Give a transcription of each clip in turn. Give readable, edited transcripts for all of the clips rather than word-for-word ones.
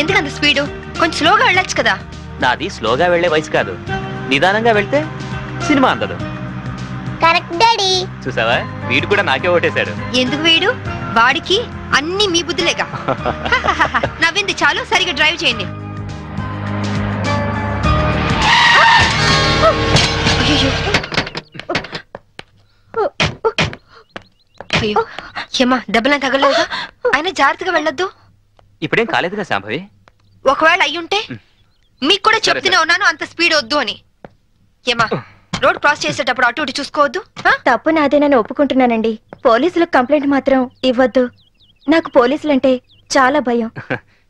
ఎందుకంత స్పీడు? కొంచెం స్లోగా వెళ్ళొచ్చు కదా. నాది స్లోగా వెళ్లే వయసు కాదు, నిదానంగా వెళ్తే సినిమా అందదు. Correct daddy. చూసావా, వీడు కూడా నాకే ఓటేశాడు. ఎందుకు వీడు? వాడికి అన్ని మీ బుద్ధులేగా. నవ్వింది చాలు, సరిగా డ్రైవ్ చేయండి. అయ్యో ఏమా, దెబ్బలా తగలేదా? అయినా జాగ్రత్తగా వెళ్ళొద్దు. ఇప్పుడేం కాలేదుగా శాంభవి. ఒకవేళ అయ్యుంటే మీకు కూడా చెప్తూనే ఉన్నాను అంత స్పీడ్ వద్దు అని. ఏమా, రోడ్ క్రాస్ చేసేటప్పుడు అటు ఇటు చూసుకోవద్దు. తప్పు నాదేనని ఒప్పుకుంటున్నానండి. పోలీసులకు కంప్లైంట్ మాత్రం ఇవ్వద్దు. నాకు పోలీసులంటే చాలా భయం.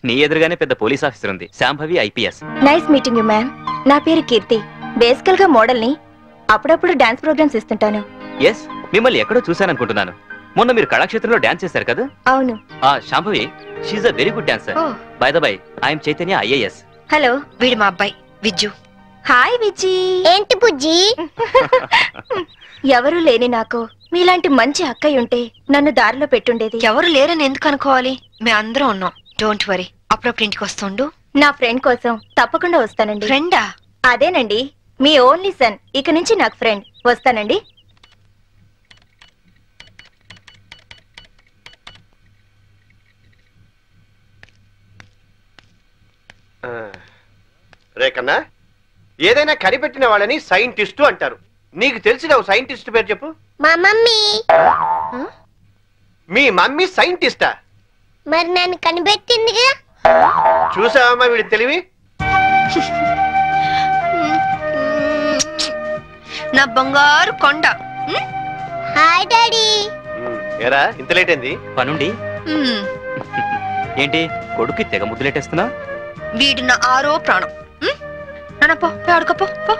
నీ ఎదురుగానే పెద్ద పోలీస్ ఆఫీసర్ ఉంది, Shambhavi IPS. Nice meeting you ma'am. నా పేరు కీర్తి. బేసికల్ గా మోడల్ ని. అప్పుడప్పుడు డాన్స్ ప్రోగ్రామ్స్ ఇస్తుంటాను. ఎస్, మిమ్మల్ని ఎక్కడో చూశాననుకుంటున్నాను. మొన్న మీరు కళాక్షేత్రంలో డాన్స్ చేశారు కదా? అవును. Shambhavi, she is a very good dancer. By the by, I'm Chaitanya IAS. Hello, వీడు మా అబ్బాయి విజ్జు. హాయ్ విజ్జి. ఏంటి బుజ్జి? ఎవరు లేని నాకు మీలాంటి మంచి అక్కయ్య ఉంటే నన్ను దారిలో పెట్టుండేది. ఎవరు లేరని ఎందుకు అనుకోవాలి? మేము అందరం ఉన్నాం. Don't worry. అప్పుడప్పుడు ఇంటికి వస్తుండు. నా ఫ్రెండ్ కోసం తప్పకుండా వస్తానండి. ఫ్రెండా? అదేనండి, మీ ఓన్లీ సన్. ఇక నుంచి నాకు ఫ్రెండ్. వస్తానండి. రేకన్నా, ఏదైనా కనిపెట్టిన వాళ్ళని సైంటిస్టు అంటారు. నీకు తెలిసిన ఓ సైంటిస్ట్ పేరు చెప్పు. మా మమ్మీ. మీ మమ్మీ సైంటిస్టా? మరి నన్ను కనిపెట్టిందిగా. చూసావమ్మా వీడి తెలివి. నా బంగారు కొండ. Hi daddy. ఏరా, ఇంత లేట్ అయింది? పనుండి. ఏంటి కొడుక్కి తెగ ముద్దులెట్టేస్తున్నా? వీడు నా ఆరో ప్రాణం. నాన్న పో, ఆడుకోపో.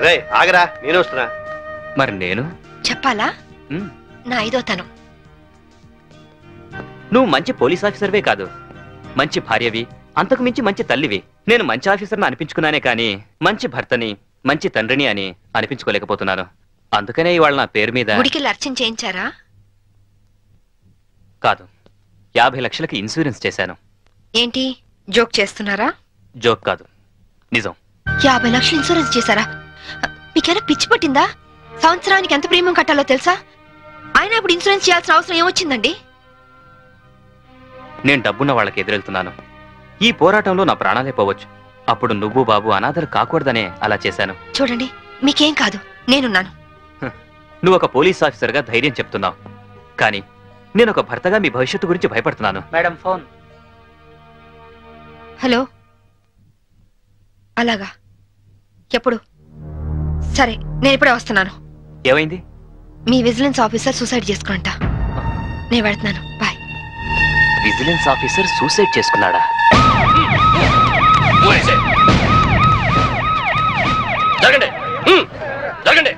రే ఆగరా, నేను వస్తున్నా. మరి నేను చెప్పాలా? నా ఐదో తనం. నువ్వు మంచి పోలీస్ ఆఫీసర్వే కాదు, మంచి భార్యవి, అంతకు మించి మంచి తల్లివి. నేను మంచి ఆఫీసర్ని అనిపించుకున్నానే కానీ మంచి భర్తని, మంచి తండ్రిని అని అనిపించుకోలేకపోతున్నాను. అందుకనే ఇవాళ నా పేరు మీద గుడికి అర్చన చేయించారా? కాదు, 50 లక్షలకి ఇన్సూరెన్స్ చేశాను. ఏంటి జోక్ చేస్తున్నారా? జోక్ కాదు, నిజం. 50 లక్షలు ఇన్సూరెన్స్ చేశారా? మీకేనా పిచ్చి పట్టిందా? సంవత్సరానికి ఎంత ప్రీమియం కట్టాలో తెలుసా? ఆయన ఇప్పుడు ఇన్సూరెన్స్ చేయాల్సిన అవసరం ఏమొచ్చిందండి? నేను డబ్బున్న వాళ్ళకి ఎదురెళ్తున్నాను. ఈ పోరాటంలో నా ప్రాణాలే పోవచ్చు. అప్పుడు నువ్వు బాబు అనాథలు కాకూడదనే అలా చేశాను. చూడండి, మీకేం కాదు, నేనున్నాను. నువ్వు ఒక పోలీస్ ఆఫీసర్గా ధైర్యం చెప్తున్నావు, కానీ నేను ఒక భర్తగా మీ భవిష్యత్తు గురించి భయపడుతున్నాను. Madam phone. హలో, అలాగా? ఎప్పుడు? సరే, నేను ఇప్పుడే వస్తున్నాను. ఏమైంది? మీ విజిలెన్స్ ఆఫీసర్ సూసైడ్ చేసుకుంట. నేను వెళ్తున్నాను, బాయ్. విజిలెన్స్ ఆఫీసర్ సూసైడ్ చేసుకున్నాడా? జరగండి, జరగండి.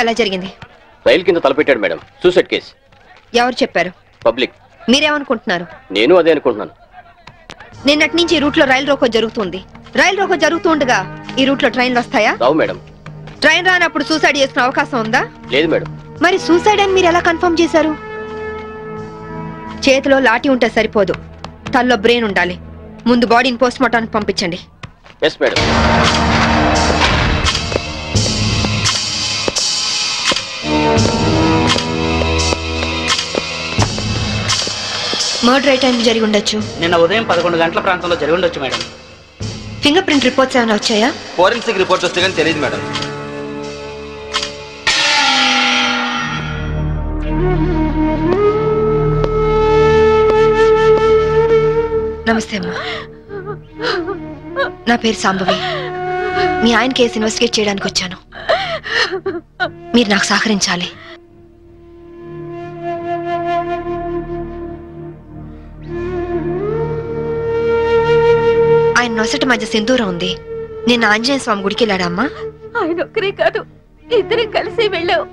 ఎలా జరిగింది? రైలు కింద తలపెట్టాడు మేడం. Suicide case. ఎవరు చెప్పారు? పబ్లిక్. మీరేమనుకుంటున్నారు? నేను అదే అనుకుంటున్నాను. నిన్నటి నుంచి ఈ రూట్ లో రైలు రోకో జరుగుతుంది. రైలు రోకో జరుగుతూ ఉండగా ఈ రూట్ లో ట్రైన్లు వస్తాయా? రావు మేడం. ట్రైన్ రానప్పుడు సూసైడ్ చేసుకునే అవకాశం ఉందా? లేదు మేడం. మరి సూసైడ్ అని మీరు ఎలా కన్ఫర్మ్ చేశారు? చేతిలో లాఠీ ఉంటే సరిపోదు, తల్లో బ్రెయిన్ ఉండాలి. ముందు బాడీని పోస్ట్ మార్టానికి పంపించండి. Yes madam. మర్డర్ ఏ టైం జరిగి ఉండొచ్చు? నిన్న ఉదయం 11 గంటల ప్రాంతంలో జరిగి ఉండొచ్చు మేడం. ఫింగర్ ప్రింట్ రిపోర్ట్స్ ఏమైనా వచ్చాయా? ఫోరెన్సిక్ రిపోర్ట్స్ వస్తే కానీ తెలియదు మేడం. నమస్తే అమ్మా, నా పేరు సాంబవి. మీ ఆయన కేసు ఇన్వెస్టిగేట్ చేయడానికి వచ్చాను. మీరు నాకు సహకరించాలి. ఆయన నొసటి మధ్య సింధూరం ఉంది. నిన్న ఆంజనేయ స్వామి గుడికి వెళ్ళాడమ్మా. ఆయన ఒక్కరే కాదు, ఇద్దరం కలిసి వెళ్ళావు.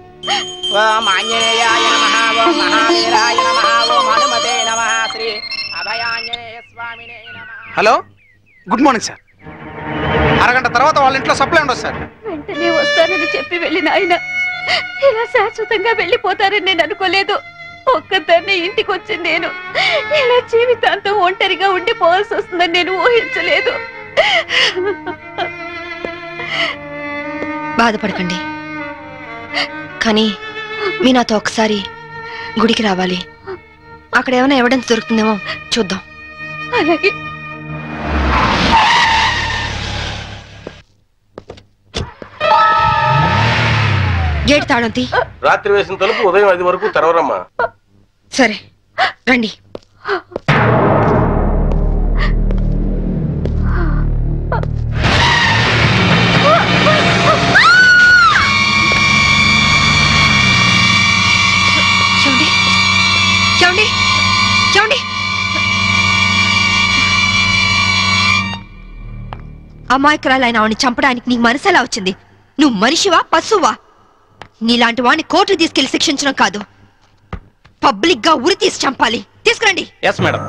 ఓం ఆంజనేయాయ నమః, ఓం మహావీరాయ నమః, ఓం హనుమతే నమః, శ్రీ అభయాంజనేయ స్వామినే నమః. Hello, good morning sir. అరగంట తర్వాత వాళ్ళ ఇంట్లో సప్లై ఉండదు సార్. వెంటనే వస్తానని చెప్పి వెళ్ళిన ఆయన ఇలా శాశ్వతంగా వెళ్ళిపోతారని నేను అనుకోలేదు. ఒక్కదాన్ని ఇంటికి వచ్చింది నేను ఇలా జీవితాంతం ఒంటరిగా ఉండిపోవాల్సి వస్తుందని నేను ఊహించలేదు. బాధపడకండి, కానీ మీ నాతో ఒకసారి గుడికి రావాలి. అక్కడ ఏమైనా ఎవిడెన్స్ దొరుకుతుందేమో చూద్దాం. అలాగే. గేట్ తాళం తీ. రాత్రి వేసిన తలుపు ఉదయం 5 వరకు తెరవరమ్మా. సరే రండి. చూడండి చూడండి చూడండి, అమాయకురాలైన ఆవిడ్ని చంపడానికి నీకు మనసు ఎలా వచ్చింది? నువ్వు మనిషివా పశువా? నీలాంటి వాడిని కోర్టు తీసుకెళ్లి శిక్షించడం కాదు, పబ్లిక్ గా ఉరి తీసి చంపాలి. తీసుకురండి. Yes madam.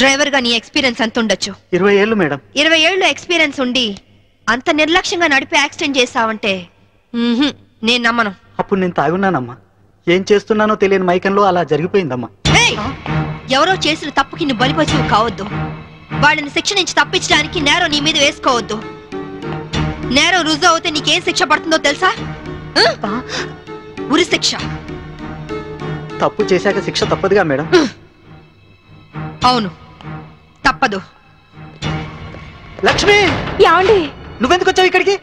డ్రైవర్ గా నీ ఎక్స్పీరియన్స్ ఎంత ఉండొచ్చు? 20 ఏళ్ళు మేడం. 20 ఏళ్ళు ఎక్స్పీరియన్స్ ఉండి అంత నిర్లక్ష్యంగా నడిపి యాక్సిడెంట్ చేసావంటే నేను నమ్మను. అప్పుడు నేను తాగున్నానమ్మా. ఏం చేస్తున్నానో తెలియని మైకంలో అలా జరిగిపోయిందమ్మా. ఎవరో చేసిన తప్పుకి నువ్వు బలిపశువు కావద్దు. వాళ్ళని శిక్ష నుంచి తప్పించడానికి నేరం నీ మీద వేసుకోవద్దు. నేరం రుజువు అవుతే నీకేం శిక్ష పడుతుందో తెలుసా? ఉరి శిక్ష. తప్పు చేశాక శిక్ష తప్పదుగా మేడం. అవును, తప్పదు. లక్ష్మి, యాండి నువ్వెందుకు వచ్చావు ఇక్కడికి?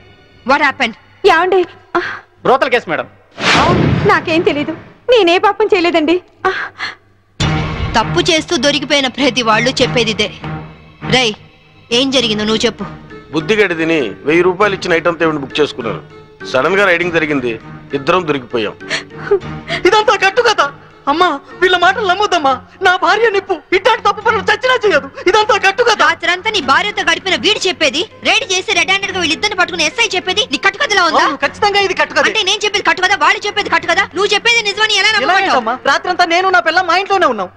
What happened? యాండి బ్రోతల్ కేసు మేడం. నాకేం తెలీదు, నేనే పాపం చేయలేదండి. తప్పు చేస్తూ దొరికిపోయిన ప్రతి వాళ్ళు చెప్పేది ఇదే. రై, ఏం జరిగిందో నువ్వు చెప్పు. బుద్ధిగడి తిని 1000 రూపాయలు ఇచ్చిన ఐటమ్ తేవిని బుక్ చేసుకున్నాను. సడన్ గా రైడింగ్ జరిగింది, ఇద్దరం దొరికిపోయాం. ఇదంతా కట్టు కదా అమ్మా. వీళ్ళ మాటలు నమ్మొద్దమ్మా. నా భార్య నిప్పు ఇట్లాంటి తప్పు పనులు చచ్చినా చేయదు. ఇదంతా కట్టు కదా. రాత్రంతా నీ భార్యతో గడిపిన వీడు చెప్పేది, రైడ్ చేసి రెడ్ హ్యాండెడ్ గా వీళ్ళిద్దరిని పట్టుకుని ఎస్ఐ చెప్పేది నీ కట్టు కథలా ఉందా? ఖచ్చితంగా ఇది కట్టు కదా. అంటే నేను చెప్పేది కట్టు కదా, వాళ్ళు చెప్పేది కట్టు కదా. నువ్వు చెప్పేది నిజమని ఎలా నమ్మమంటావు? రాత్రంతా నేను నా పిల్ల మా ఇంట్లోనే ఉన్నాం.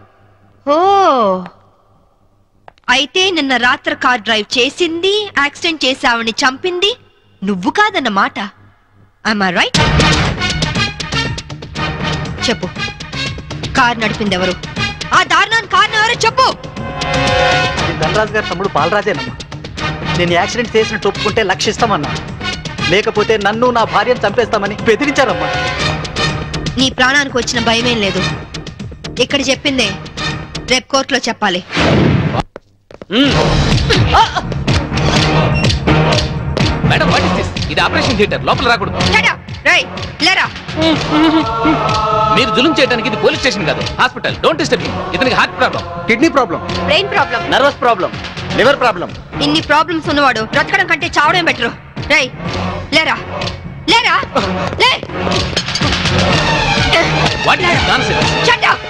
ఓ, అయితే నిన్న రాత్రి కార్ డ్రైవ్ చేసింది, యాక్సిడెంట్ చేసావని చంపింది నువ్వు కాదన్నమాట. am I right? చెప్పు, కార్ నడిపింది ఎవరు? ఆ దారుణాన్ని కారణం ఎవరో చెప్పు. ధనరాజు గారి తమ్ముడు బాలరాజేనమ్మా. నేను యాక్సిడెంట్ చేసినట్టు ఒప్పుకుంటే లక్షిస్తామన్నా, లేకపోతే నన్ను నా భార్యను చంపేస్తామని బెదిరించారమ్మా. నీ ప్రాణానికి వచ్చిన భయమేం లేదు. ఇక్కడ చెప్పిందే రేపు కోర్టులో చెప్పాలి. Madam, what is this? ఇది ఆపరేషన్ థియేటర్, లోపల రాకూడదు. మీరు జులుం చేయడానికి ఇది పోలీస్ స్టేషన్ కాదు, హాస్పిటల్. Don't disturb him. ఇతనికి heart problem, kidney problem, brain problem, nervous problem, liver problem. ఇన్ని ప్రాబ్లమ్స్ ఉన్నవాడు బ్రతకడం కంటే చావడం బెటర్. రై, లేరా లేరా లే. What is this nonsense? Shut up.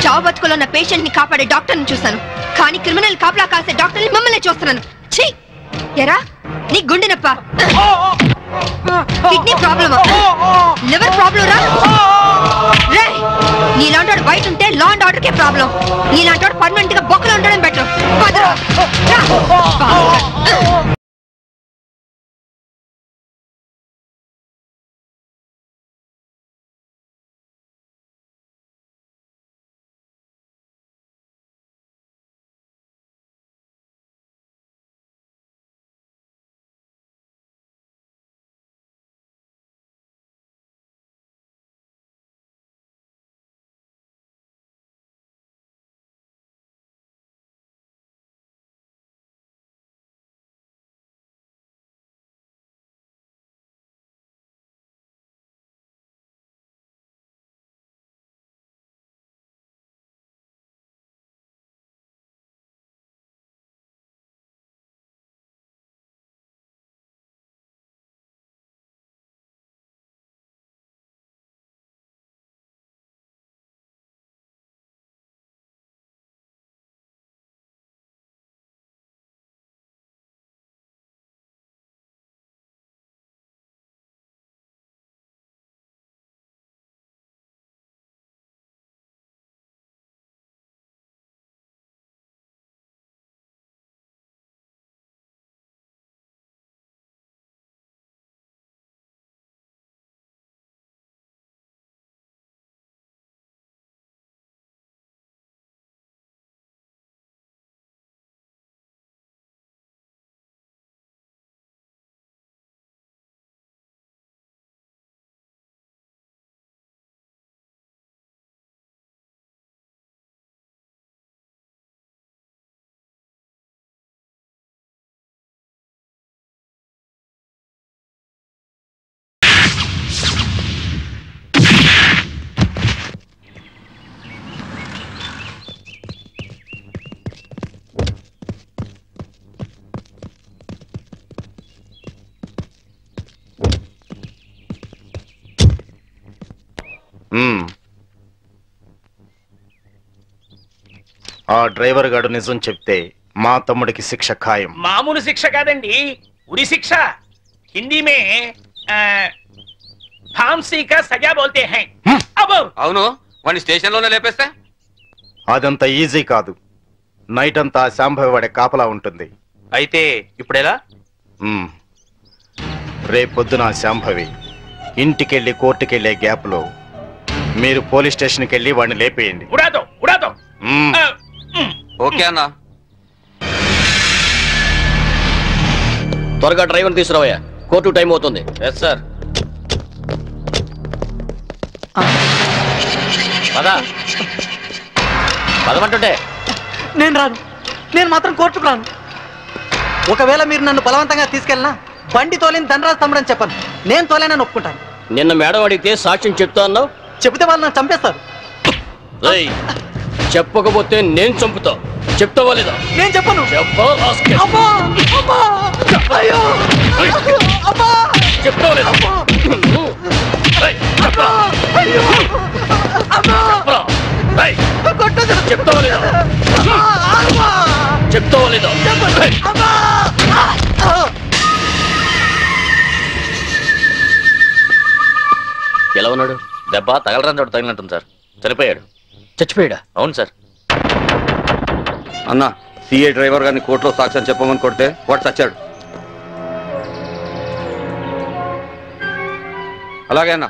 చావు బతుకులో ఉన్న పేషెంట్ ని కాపాడే డాక్టర్ ని చూస్తాను, కానీ క్రిమినల్ కాపలా కాసే డాక్టర్ ని మిమ్మల్ని చూస్తున్నాను. ఛీ, ఎరా నీ గుండె నొప్ప, కిడ్నీ ప్రాబ్లమా, లివర్ ప్రాబ్లం రా. రేయ్, నీలాంటి వాడు బయట ఉంటే law and order K problem. నీలాంటి వాడు పర్మనెంట్ గా బొక్కలు ఉండడం బెటర్. ఆ డ్రైవర్ గాడు నిజం చెప్తే మా తమ్ముడికి శిక్ష ఖాయం. మామూలు శిక్ష కాదండి, ఉరి శిక్ష. హిందీ మే फांसी का सजा बोलते हैं. అవును, వాడిని స్టేషన్ లోనే లేపేస్తే? అదంత ఈజీ కాదు. నైట్ అంతా శాంభవి వాడే కాపలా ఉంటుంది. అయితే ఇప్పుడెలా? రేపొద్దున శాంభవి ఇంటికెళ్ళి కోర్టుకెళ్లే గ్యాప్ లో మీరు పోలీస్ స్టేషన్కి వెళ్ళి వాడిని లేపేయండి. ఓకే అన్నా. త్వరగా డ్రైవర్ తీసుకురావయ్యా, కోర్టు టైం అవుతుంది. Yes sir. పదమంటుంటే నేను రాను. నేను మాత్రం కోర్టుకు రాను. ఒకవేళ మీరు నన్ను బలవంతంగా తీసుకెళ్ళినా బండి తోలేని ధనరాజ్ తమ్ముడు అని చెప్పను. నేను తోలేనని ఒప్పుకుంటాను. నిన్న మేడం అడిగితే సాక్ష్యం చెప్తా అన్నావు. చెబితే వాళ్ళు నన్ను చంపేస్తారు. చెప్పకపోతే నేను చంపుతా. చెప్తావా లేదా? నేను చెప్పను. చెప్తావా లేదా? చెప్తావా లేదా? చెప్తావా లేదా? ఎలా ఉన్నాడు? దెబ్బ తగలరాని చోట తగిలినట్టుంది సార్. చనిపోయాడు. చచ్చిపోయాడా? అవును సార్. అన్నా, సిఐ డ్రైవర్ గారిని కోర్టులో సాక్ష్యం చెప్పమని కొడితే వాడు చచ్చాడు. అలాగే అన్నా.